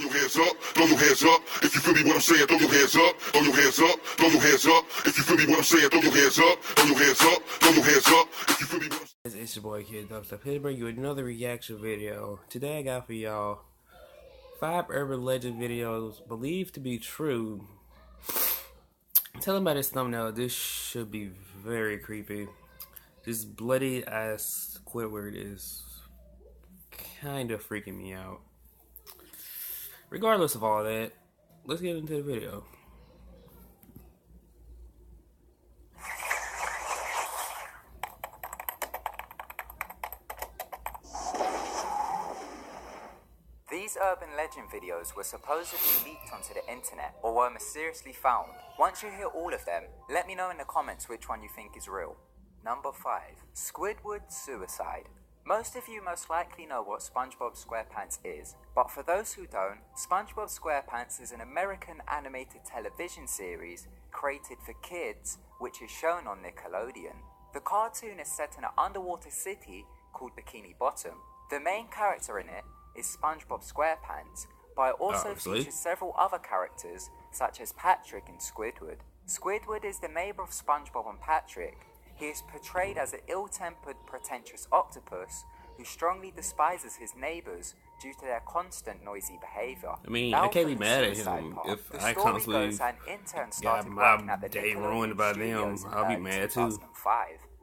Throw your hands up, throw your hands up. If you feel me what I'm saying, throw your hands up, throw your hands up, throw your hands up. If you feel me what I'm saying, throw your hands up, throw your hands up, throw your hands up. If you feel me what I'm saying. It's your boy Kid Dubstep here to bring you another reaction video. Today I got for y'all 5 urban legend videos believed to be true. Telling by this thumbnail, this should be very creepy. This bloody ass Squidward is kind of freaking me out. Regardless of all that, let's get into the video. These urban legend videos were supposedly leaked onto the internet or were mysteriously found. Once you hear all of them, let me know in the comments which one you think is real. Number 5. Squidward suicide. Most of you most likely know what SpongeBob SquarePants is, but for those who don't, SpongeBob SquarePants is an American animated television series created for kids which is shown on Nickelodeon. The cartoon is set in an underwater city called Bikini Bottom. The main character in it is SpongeBob SquarePants, but it also features several other characters such as Patrick and Squidward. Squidward is the neighbor of SpongeBob and Patrick. He is portrayed as an ill-tempered, pretentious octopus who strongly despises his neighbors due to their constant noisy behavior. I mean, I can't be mad at him if I constantly got my day ruined by them. I'll be mad too.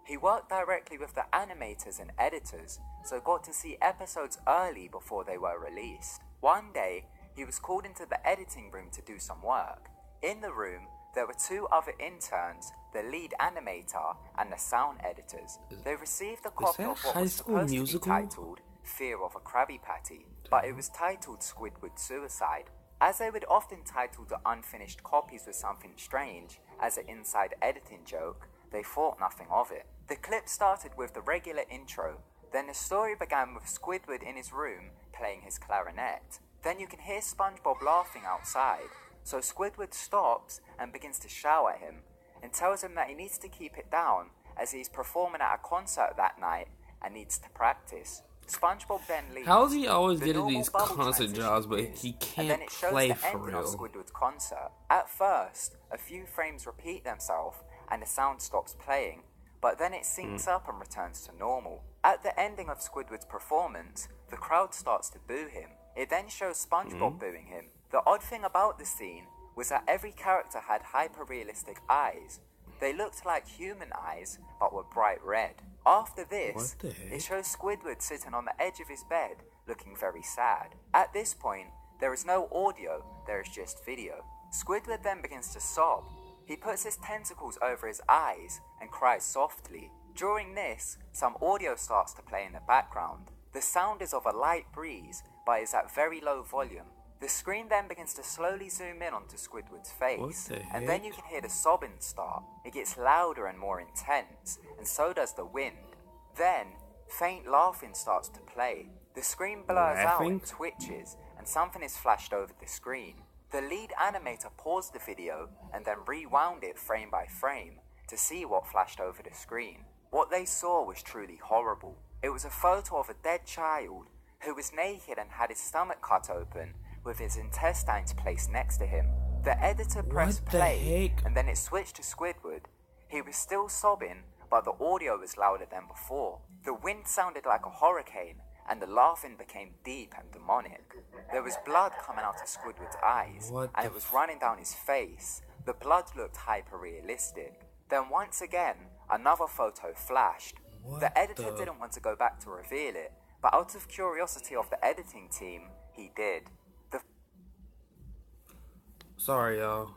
He worked directly with the animators and editors, so got to see episodes early before they were released. One day, he was called into the editing room to do some work. In the room, there were 2 other interns, the lead animator and the sound editors. They received a copy of what was supposed to be titled Fear of a Krabby Patty, but it was titled Squidward Suicide. As they would often title the unfinished copies with something strange as an inside editing joke, they thought nothing of it. The clip started with the regular intro, then the story began with Squidward in his room playing his clarinet. Then you can hear SpongeBob laughing outside, so Squidward stops and begins to shout at him and tells him that he needs to keep it down as he's performing at a concert that night and needs to practice. SpongeBob then leaves. How is he always getting these concert jobs, but he can't play for real? Of Squidward's concert. At first, a few frames repeat themselves and the sound stops playing, but then it syncs up and returns to normal. At the ending of Squidward's performance, the crowd starts to boo him. It then shows SpongeBob booing him. The odd thing about the scene was that every character had hyper-realistic eyes. They looked like human eyes, but were bright red. After this, it shows Squidward sitting on the edge of his bed, looking very sad. At this point, there is no audio, there is just video. Squidward then begins to sob. He puts his tentacles over his eyes and cries softly. During this, some audio starts to play in the background. The sound is of a light breeze, but is at very low volume. The screen then begins to slowly zoom in onto Squidward's face, and then you can hear the sobbing start. It gets louder and more intense, and so does the wind. Then, faint laughing starts to play. The screen blurs out and twitches, and something is flashed over the screen. The lead animator paused the video and then rewound it frame by frame to see what flashed over the screen. What they saw was truly horrible. It was a photo of a dead child who was naked and had his stomach cut open with his intestines placed next to him. The editor pressed play and then it switched to Squidward. He was still sobbing, but the audio was louder than before. The wind sounded like a hurricane and the laughing became deep and demonic. There was blood coming out of Squidward's eyes and it was running down his face. The blood looked hyper-realistic. Then once again, another photo flashed. The editor didn't want to go back to reveal it, but out of curiosity of the editing team, he did. The Sorry, y'all.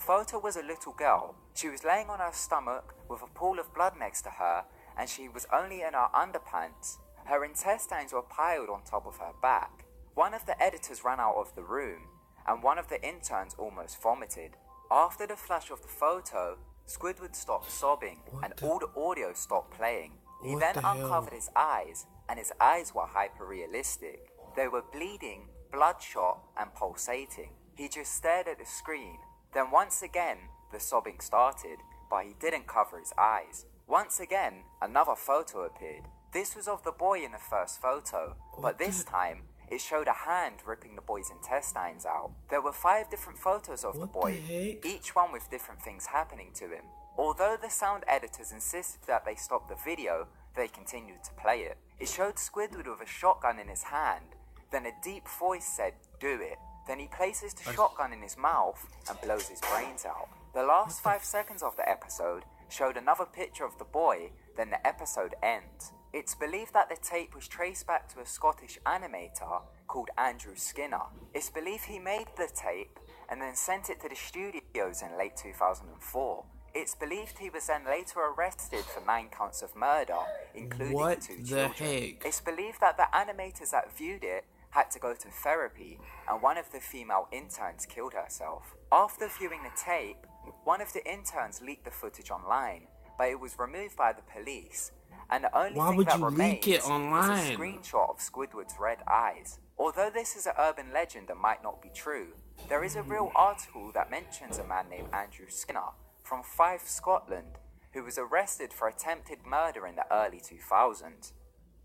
photo was a little girl. She was laying on her stomach with a pool of blood next to her, and she was only in her underpants. Her intestines were piled on top of her back. One of the editors ran out of the room, and one of the interns almost vomited. After the flash of the photo, Squidward stopped sobbing, and all the audio stopped playing. He then uncovered his eyes, and his eyes were hyper-realistic. They were bleeding, bloodshot, and pulsating. He just stared at the screen. Then once again, the sobbing started, but he didn't cover his eyes. Once again, another photo appeared. This was of the boy in the first photo, but this time it showed a hand ripping the boy's intestines out. There were 5 different photos of the boy, each one with different things happening to him. Although the sound editors insisted that they stop the video, they continued to play it. It showed Squidward with a shotgun in his hand, then a deep voice said, "Do it." Then he places the shotgun in his mouth and blows his brains out. The last 5 seconds of the episode showed another picture of the boy, then the episode ends. It's believed that the tape was traced back to a Scottish animator called Andrew Skinner. It's believed he made the tape and then sent it to the studios in late 2004. It's believed he was then later arrested for 9 counts of murder, including 2 children. Heck? It's believed that the animators that viewed it had to go to therapy, and one of the female interns killed herself. After viewing the tape, one of the interns leaked the footage online, but it was removed by the police, and the only thing that remains is a screenshot of Squidward's red eyes. Although this is an urban legend and might not be true, there is a real article that mentions a man named Andrew Skinner from Fife, Scotland, who was arrested for attempted murder in the early 2000s.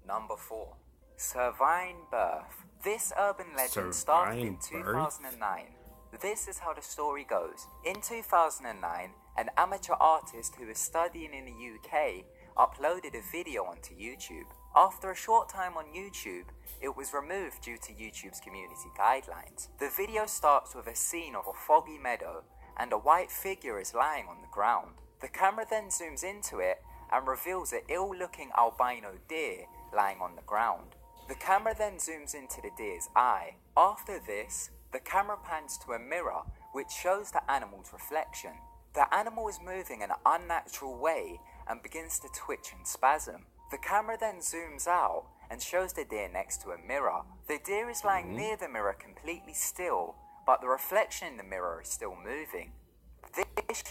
Number 4. Servine Birth. This urban legend started in 2009. This is how the story goes. In 2009, an amateur artist who was studying in the UK uploaded a video onto YouTube. After a short time on YouTube, it was removed due to YouTube's community guidelines. The video starts with a scene of a foggy meadow and a white figure is lying on the ground. The camera then zooms into it and reveals an ill-looking albino deer lying on the ground. The camera then zooms into the deer's eye. After this, the camera pans to a mirror which shows the animal's reflection. The animal is moving in an unnatural way and begins to twitch and spasm. The camera then zooms out and shows the deer next to a mirror. The deer is lying near the mirror completely still, but the reflection in the mirror is still moving. This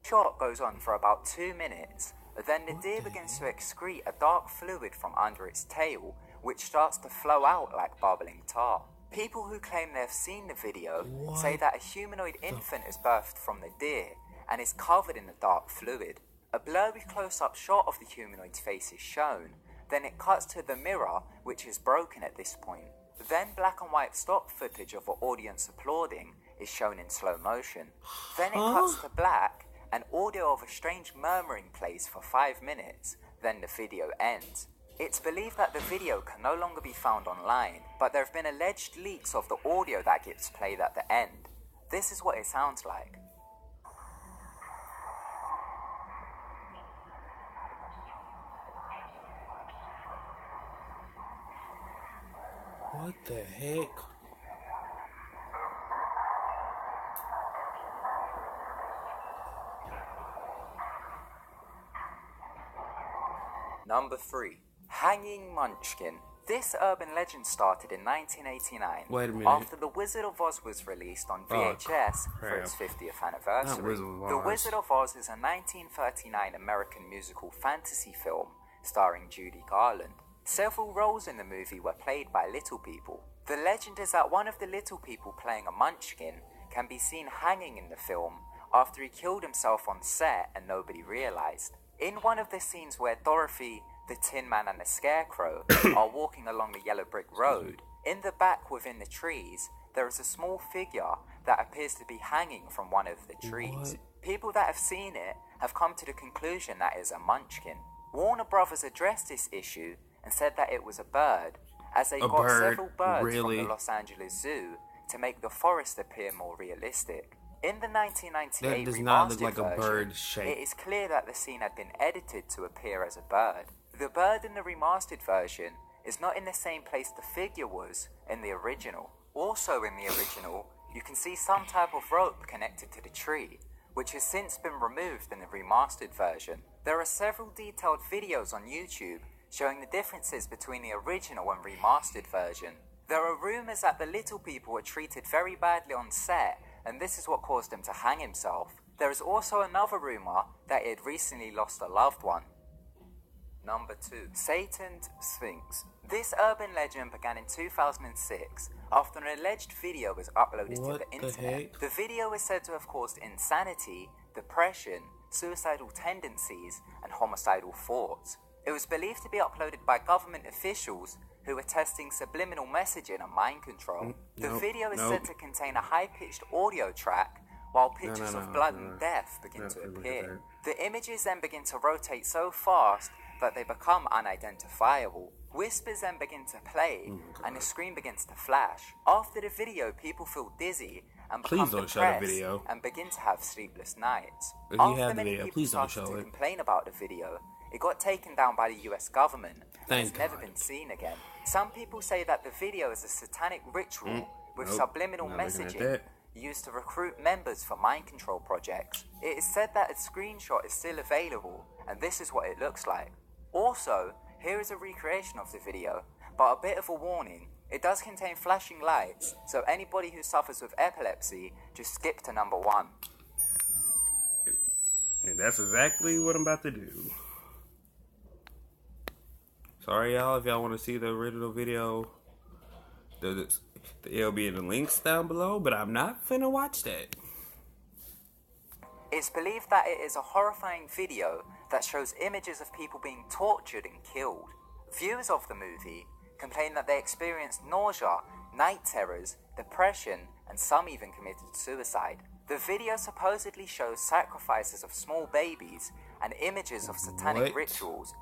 shot goes on for about 2 minutes. Then the deer begins to excrete a dark fluid from under its tail, which starts to flow out like bubbling tar. People who claim they have seen the video say that a humanoid infant is birthed from the deer and is covered in the dark fluid. A blurry close-up shot of the humanoid's face is shown, then it cuts to the mirror, which is broken at this point. Then black and white stock footage of an audience applauding is shown in slow motion. Then it cuts to black, and audio of a strange murmuring plays for 5 minutes, then the video ends. It's believed that the video can no longer be found online, but there have been alleged leaks of the audio that gets played at the end. This is what it sounds like. What the heck? Number 3. Hanging Munchkin. This urban legend started in 1989. Wait a minute. After The Wizard of Oz was released on VHS for its 50th anniversary. The Wizard of Oz is a 1939 American musical fantasy film starring Judy Garland. Several roles in the movie were played by little people. The legend is that one of the little people playing a munchkin can be seen hanging in the film after he killed himself on set and nobody realized. In one of the scenes where Dorothy, the Tin Man and the Scarecrow are walking along the yellow brick road, in the back within the trees, there is a small figure that appears to be hanging from one of the trees. People that have seen it have come to the conclusion that it is a munchkin. Warner Brothers addressed this issue and said that it was a bird, as they got several birds from the Los Angeles Zoo to make the forest appear more realistic. In the 1998 remastered version, it is clear that the scene had been edited to appear as a bird. The bird in the remastered version is not in the same place the figure was in the original. Also in the original, you can see some type of rope connected to the tree, which has since been removed in the remastered version. There are several detailed videos on YouTube showing the differences between the original and remastered version. There are rumours that the little people were treated very badly on set, and this is what caused him to hang himself. There is also another rumour that he had recently lost a loved one. Number 2. Satan's Sphinx. This urban legend began in 2006 after an alleged video was uploaded to the internet. The video is said to have caused insanity, depression, suicidal tendencies, and homicidal thoughts. It was believed to be uploaded by government officials who were testing subliminal messaging and mind control. The video is said to contain a high-pitched audio track while pictures of blood and death begin to appear. The images then begin to rotate so fast that they become unidentifiable. Whispers then begin to play, and the screen begins to flash. After the video, people feel dizzy and become depressed and begin to have sleepless nights. After many people started to complain about the video, it got taken down by the US government and has never been seen again. Some people say that the video is a satanic ritual with subliminal messaging used to recruit members for mind control projects. It is said that a screenshot is still available, and this is what it looks like. Also, here is a recreation of the video, but a bit of a warning. It does contain flashing lights, so anybody who suffers with epilepsy, just skip to number 1. And that's exactly what I'm about to do. Sorry, y'all, if y'all want to see the original video, it'll be in the links down below, but I'm not finna watch that. It's believed that it is a horrifying video that shows images of people being tortured and killed. Viewers of the movie complain that they experienced nausea, night terrors, depression, and some even committed suicide. The video supposedly shows sacrifices of small babies and images of satanic rituals.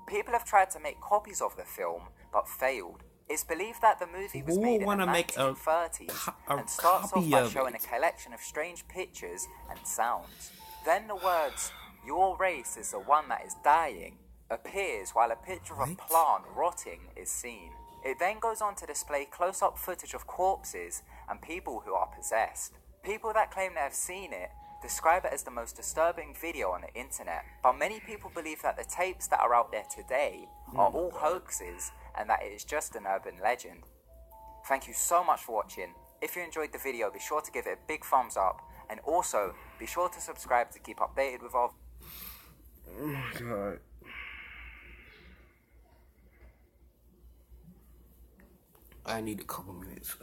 People have tried to make copies of the film, but failed. It's believed that the movie was made in the 1930s and starts off by showing a collection of strange pictures and sounds. Then the words, "Your race is the one that is dying," appears while a picture of a plant rotting is seen. It then goes on to display close-up footage of corpses and people who are possessed. People that claim they have seen it describe it as the most disturbing video on the internet, but many people believe that the tapes that are out there today are all hoaxes and that it is just an urban legend. Thank you so much for watching. If you enjoyed the video, be sure to give it a big thumbs up, and also be sure to subscribe to keep updated with our... Oh my god. I need a couple minutes.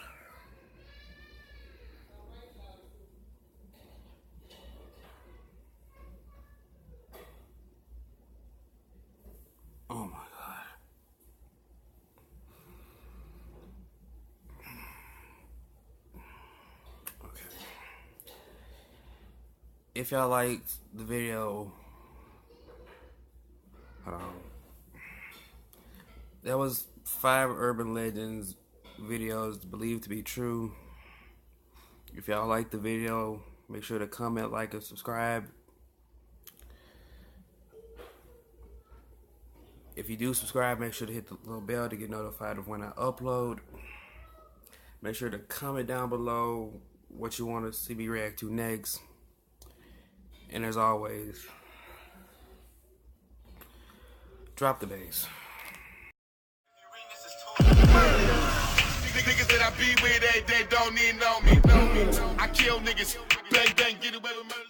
Oh my god. Okay. If y'all liked the video, that was 5 urban legends videos believed to be true. If y'all like the video, make sure to comment, like, and subscribe. If you do subscribe, make sure to hit the little bell to get notified of when I upload. Make sure to comment down below what you want to see me react to next. And as always, drop the bass. Niggas that I be with, they don't need know me. I kill niggas, bang bang, get away with murder.